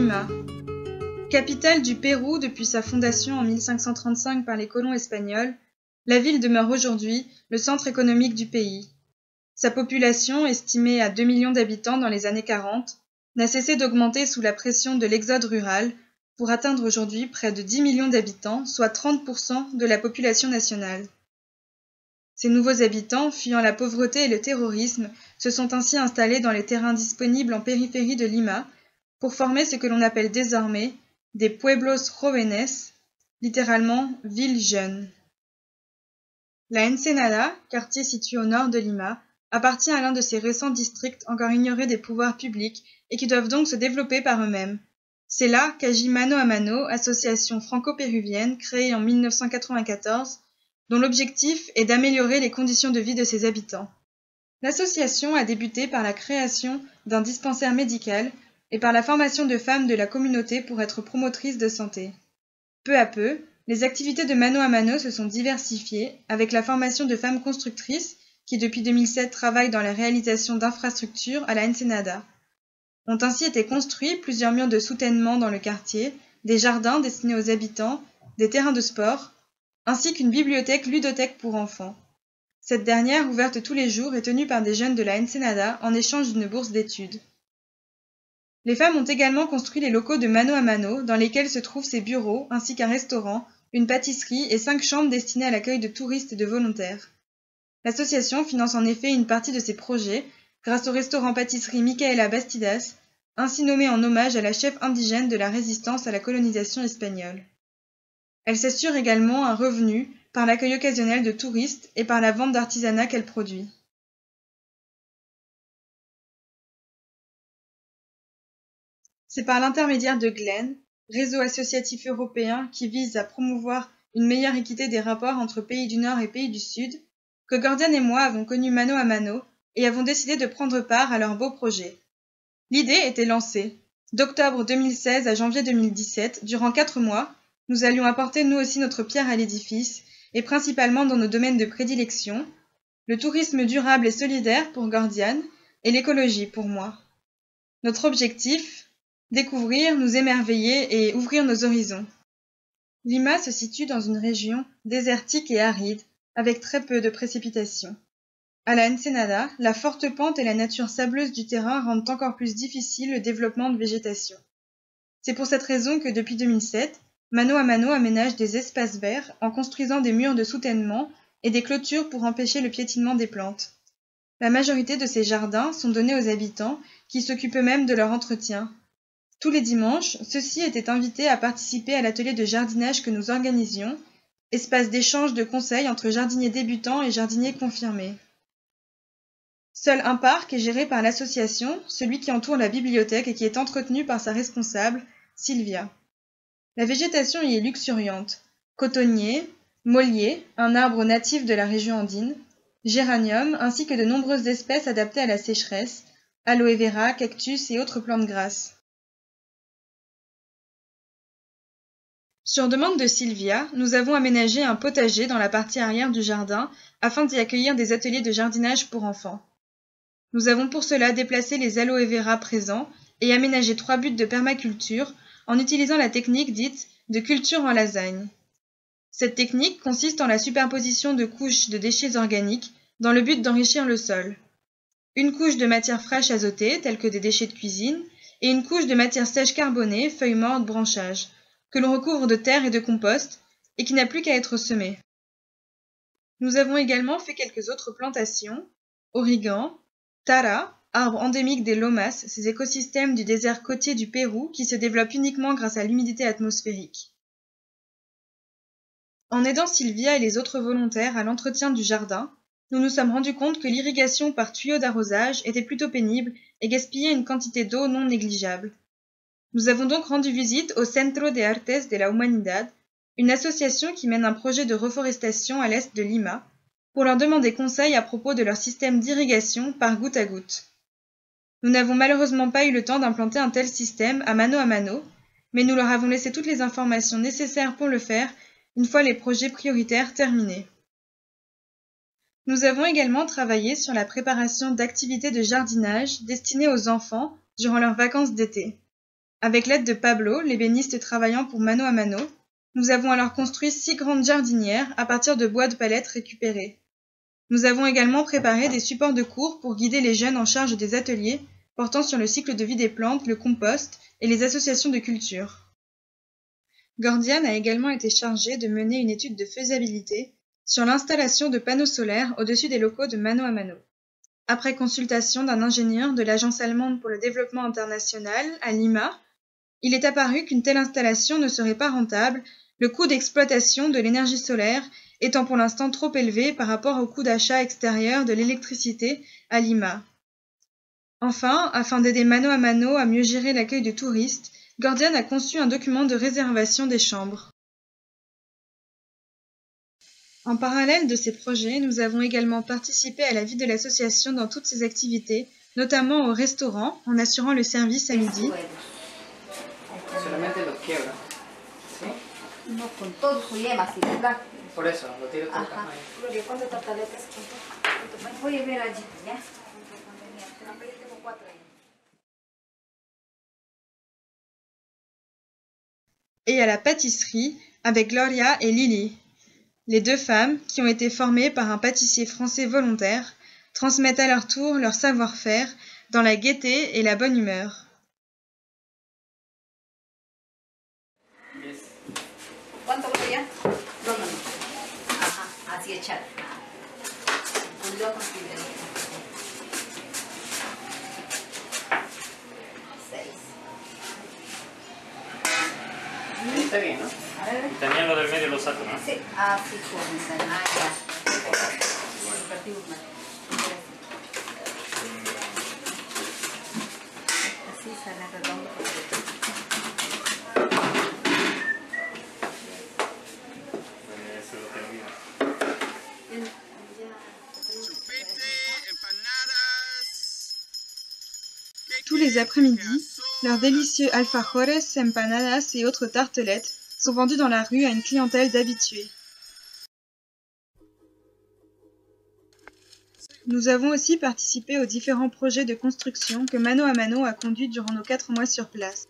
Lima. Capitale du Pérou depuis sa fondation en 1535 par les colons espagnols, la ville demeure aujourd'hui le centre économique du pays. Sa population, estimée à 2 millions d'habitants dans les années 40, n'a cessé d'augmenter sous la pression de l'exode rural pour atteindre aujourd'hui près de 10 millions d'habitants, soit 30% de la population nationale. Ces nouveaux habitants, fuyant la pauvreté et le terrorisme, se sont ainsi installés dans les terrains disponibles en périphérie de Lima pour former ce que l'on appelle désormais des pueblos jóvenes, littéralement villes jeunes. La Ensenada, quartier situé au nord de Lima, appartient à l'un de ces récents districts encore ignorés des pouvoirs publics et qui doivent donc se développer par eux-mêmes. C'est là qu'agit Mano a Mano, association franco-péruvienne créée en 1994, dont l'objectif est d'améliorer les conditions de vie de ses habitants. L'association a débuté par la création d'un dispensaire médical et par la formation de femmes de la communauté pour être promotrices de santé. Peu à peu, les activités de Mano a Mano se sont diversifiées avec la formation de femmes constructrices qui depuis 2007 travaillent dans la réalisation d'infrastructures à la Ensenada. Ont ainsi été construits plusieurs murs de soutènement dans le quartier, des jardins destinés aux habitants, des terrains de sport, ainsi qu'une bibliothèque ludothèque pour enfants. Cette dernière, ouverte tous les jours, est tenue par des jeunes de la Ensenada en échange d'une bourse d'études. Les femmes ont également construit les locaux de Mano a Mano, dans lesquels se trouvent ses bureaux, ainsi qu'un restaurant, une pâtisserie et 5 chambres destinées à l'accueil de touristes et de volontaires. L'association finance en effet une partie de ses projets grâce au restaurant-pâtisserie Micaela Bastidas, ainsi nommé en hommage à la chef indigène de la résistance à la colonisation espagnole. Elle s'assure également un revenu par l'accueil occasionnel de touristes et par la vente d'artisanat qu'elle produit. C'est par l'intermédiaire de GLEN, réseau associatif européen qui vise à promouvoir une meilleure équité des rapports entre pays du Nord et pays du Sud, que Gordiane et moi avons connu Mano a Mano et avons décidé de prendre part à leur beau projet. L'idée était lancée. D'octobre 2016 à janvier 2017, durant 4 mois, nous allions apporter nous aussi notre pierre à l'édifice, et principalement dans nos domaines de prédilection, le tourisme durable et solidaire pour Gordiane et l'écologie pour moi. Notre objectif, découvrir, nous émerveiller et ouvrir nos horizons. Lima se situe dans une région désertique et aride, avec très peu de précipitations. À la Ensenada, la forte pente et la nature sableuse du terrain rendent encore plus difficile le développement de végétation. C'est pour cette raison que depuis 2007, Mano a Mano aménage des espaces verts en construisant des murs de soutènement et des clôtures pour empêcher le piétinement des plantes. La majorité de ces jardins sont donnés aux habitants qui s'occupent eux-mêmes de leur entretien. Tous les dimanches, ceux-ci étaient invités à participer à l'atelier de jardinage que nous organisions, espace d'échange de conseils entre jardiniers débutants et jardiniers confirmés. Seul un parc est géré par l'association, celui qui entoure la bibliothèque et qui est entretenu par sa responsable, Sylvia. La végétation y est luxuriante. Cotonnier, mollier, un arbre natif de la région andine, géranium, ainsi que de nombreuses espèces adaptées à la sécheresse, aloe vera, cactus et autres plantes grasses. Sur demande de Sylvia, nous avons aménagé un potager dans la partie arrière du jardin afin d'y accueillir des ateliers de jardinage pour enfants. Nous avons pour cela déplacé les aloe vera présents et aménagé 3 buttes de permaculture en utilisant la technique dite de culture en lasagne. Cette technique consiste en la superposition de couches de déchets organiques dans le but d'enrichir le sol. Une couche de matière fraîche azotée, telle que des déchets de cuisine, et une couche de matière sèche carbonée, feuilles mortes, branchages, que l'on recouvre de terre et de compost, et qui n'a plus qu'à être semée. Nous avons également fait quelques autres plantations, origan, tara, arbre endémique des lomas, ces écosystèmes du désert côtier du Pérou qui se développent uniquement grâce à l'humidité atmosphérique. En aidant Sylvia et les autres volontaires à l'entretien du jardin, nous nous sommes rendus compte que l'irrigation par tuyau d'arrosage était plutôt pénible et gaspillait une quantité d'eau non négligeable. Nous avons donc rendu visite au Centro de Artes de la Humanidad, une association qui mène un projet de reforestation à l'est de Lima, pour leur demander conseil à propos de leur système d'irrigation par goutte à goutte. Nous n'avons malheureusement pas eu le temps d'implanter un tel système à Mano, mais nous leur avons laissé toutes les informations nécessaires pour le faire une fois les projets prioritaires terminés. Nous avons également travaillé sur la préparation d'activités de jardinage destinées aux enfants durant leurs vacances d'été. Avec l'aide de Pablo, l'ébéniste travaillant pour Mano a Mano, nous avons alors construit 6 grandes jardinières à partir de bois de palette récupérés. Nous avons également préparé des supports de cours pour guider les jeunes en charge des ateliers portant sur le cycle de vie des plantes, le compost et les associations de culture. Gordian a également été chargé de mener une étude de faisabilité sur l'installation de panneaux solaires au-dessus des locaux de Mano a Mano. Après consultation d'un ingénieur de l'Agence allemande pour le développement international à Lima, il est apparu qu'une telle installation ne serait pas rentable, le coût d'exploitation de l'énergie solaire étant pour l'instant trop élevé par rapport au coût d'achat extérieur de l'électricité à Lima. Enfin, afin d'aider Mano a Mano à mieux gérer l'accueil de touristes, Gordian a conçu un document de réservation des chambres. En parallèle de ces projets, nous avons également participé à la vie de l'association dans toutes ses activités, notamment au restaurant, en assurant le service à midi. Et à la pâtisserie avec Gloria et Lily. Les 2 femmes, qui ont été formées par un pâtissier français volontaire, transmettent à leur tour leur savoir-faire dans la gaieté et la bonne humeur. Está bien, ¿no? Y también lo del medio lo saco, ¿no? Sí, así comienzan. Ah, ya. Así sale redondo. Eso lo termino. Tous les après-midi, leurs délicieux alfajores, empanadas et autres tartelettes sont vendus dans la rue à une clientèle d'habitués. Nous avons aussi participé aux différents projets de construction que Mano a Mano a conduits durant nos 4 mois sur place.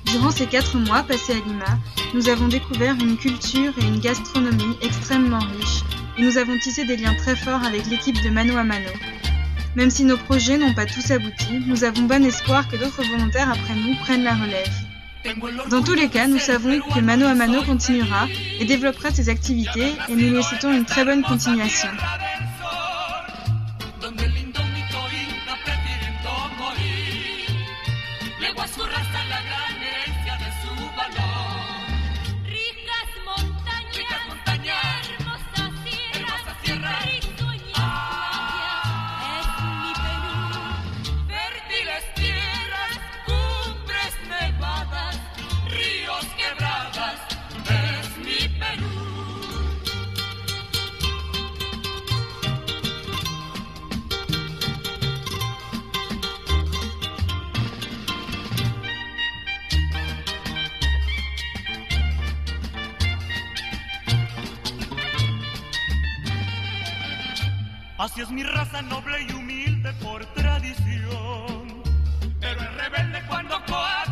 Durant ces 4 mois passés à Lima, nous avons découvert une culture et une gastronomie extrêmement riches et nous avons tissé des liens très forts avec l'équipe de Mano a Mano. Même si nos projets n'ont pas tous abouti, nous avons bon espoir que d'autres volontaires après nous prennent la relève. Dans tous les cas, nous savons que Mano a Mano continuera et développera ses activités et nous lui souhaitons une très bonne continuation. Así es mi raza noble y humilde por tradición, pero es rebelde cuando coa